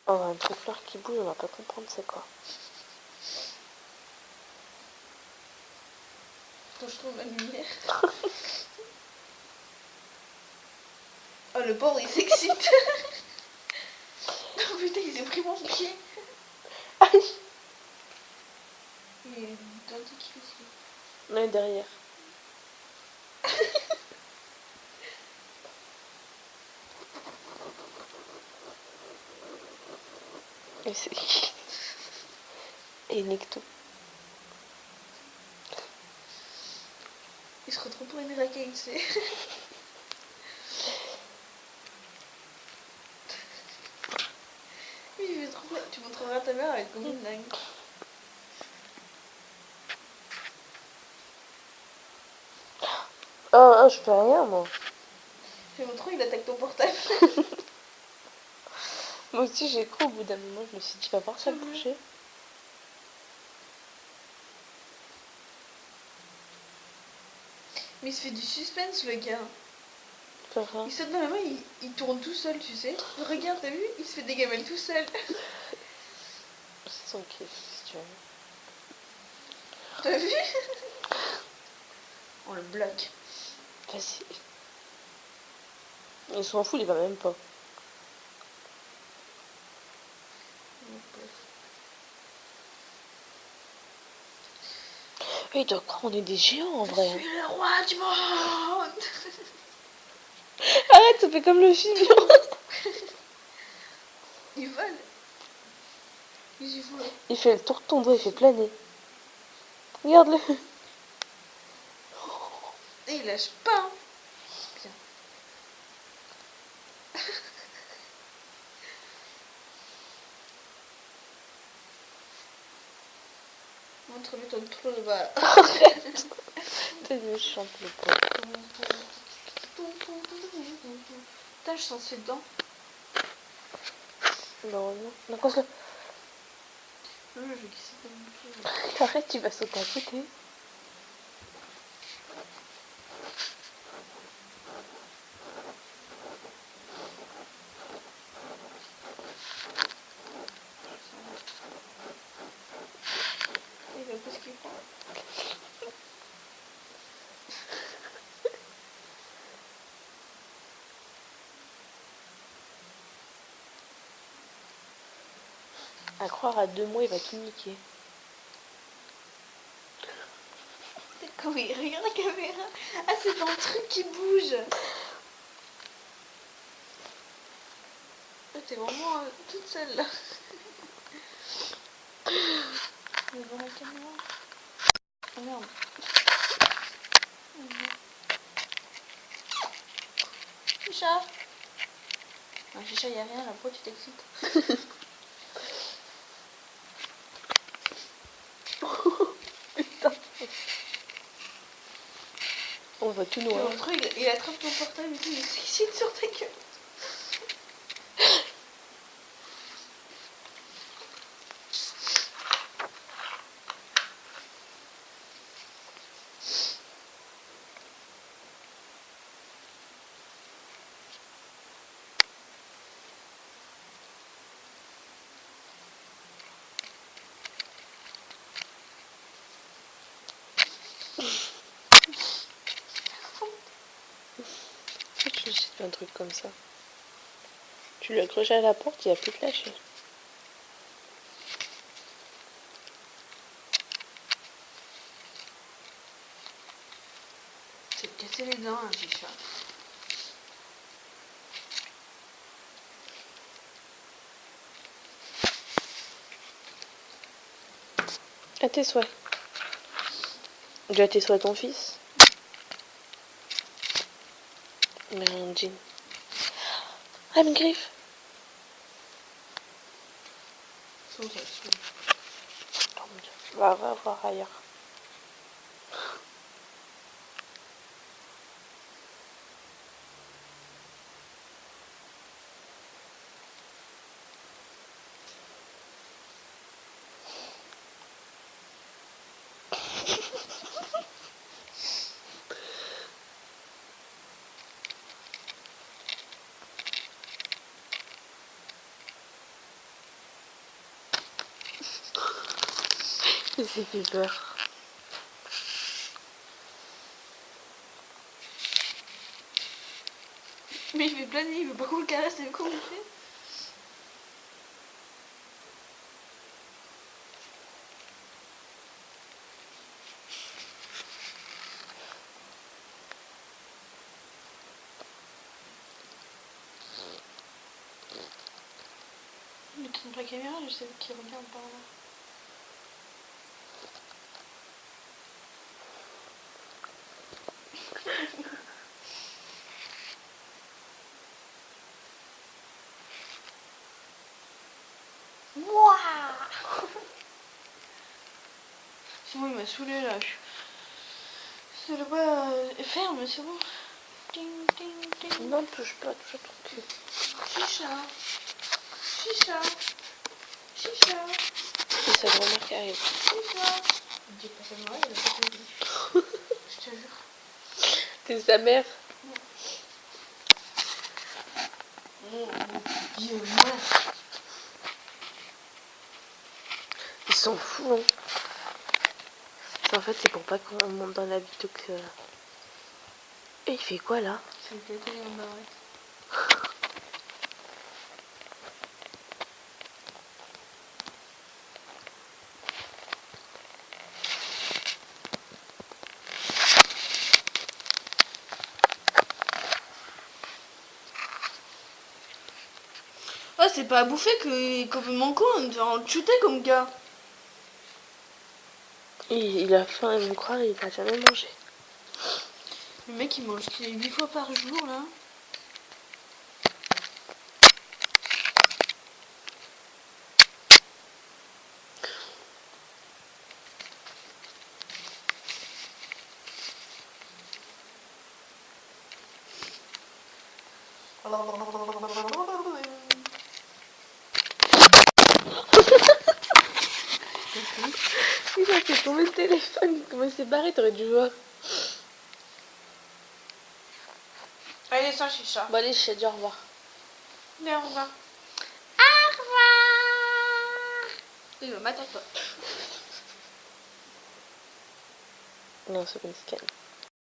On va un truc noir qui bouge, on va pas comprendre c'est quoi. Quand je trouve ma lumière. Oh, le pauvre, il s'excite. Oh putain, il s'est pris mon pied. Il est identique ici. On est derrière. Et c'est qui? Et il nique tout. Il se retrouve pour une racaille, tu sais. Oui, je vais trouver. Tu montreras à ta mère, elle va être comme une dingue. Oh, je fais rien moi. Fais mon trop, il attaque ton portable. Moi aussi j'ai cru au bout d'un moment, je me suis dit, va voir ça bouger. Mais il se fait du suspense, le gars. Faire Il saute dans la main, il tourne tout seul, tu sais. Regarde, t'as vu? Il se fait des gamelles tout seul. C'est son kiff, si tu veux. T'as vu? On le bloque. Vas-y. Il s'en fout, il va même pas. Il doit croire qu'on est des géants en vrai. Je suis le roi du monde. Arrête, ça fait comme le film. Il vole. Il vole. Il fait le tour de ton doigt, il fait planer. Regarde-le. Et il lâche pas. Bien. Montre-lui ton trou de balle. Arrête. T'es méchante, le pauvre. Putain, je sens ses dents. Non, non. Non, quoi, ça... Je vais glisser dans mon pied. Arrête, tu vas sauter à côté. Il va pas ce qu'il prend. À croire à 2 mois, il va tout niquer. Comment il regarde la caméra. Ah, c'est dans le truc qui bouge. T'es vraiment toute seule là. Devant la caméra. Oh merde. Chicha. Non, Chicha, y'a rien là. Pourquoi tu t'excites? Putain. On voit tout noir. Mon truc, il attrape ton portable et tout, il s'excite sur ta gueule. Pourquoi tu lui fais un truc comme ça? Tu lui accroches à la porte, il va plus te lâcher. C'est de casser les dents, hein, Chicha. À tes souhaits. Dis à tes souhaits ton fils. Mais un jean. Ah, une griffe. Sans ça, c'est bon. Oh mon Dieu. Va voir ailleurs. Il s'est fait peur. Mais il fait planer, il veut pas qu'on le caresse, c'est comment il fait. Mais tourne la caméra, je sais qui regarde par là. Wouah. C'est bon, il m'a saoulé là. C'est le bas ferme, c'est bon. Ding, ding, ding. Non, touche pas, touche à ton cul. Chicha. Chicha. Chicha. C'est sa grand-mère qui arrive. Chicha. Il dit pas ça de moi, il a pas compris. Je te jure. C'est sa mère. Mon Dieu, moi. Ils sont fous, hein. En fait, c'est pour pas qu'on monte dans la plutôt que... Et il fait quoi, là? C'est le télé en barrette. Ah, c'est pas à bouffer que complètement con, on devrait en shooter comme gars. Il a faim, il me croire, il va jamais manger. Le mec il mange 8 fois par jour là. Il a fait tomber le téléphone, comment il s'est barré, t'aurais dû voir. Allez, sans chicha. Bon allez, je t'ai dit au revoir. Allez, au revoir. Au revoir. Il va m'attaquer. Non, c'est une scan.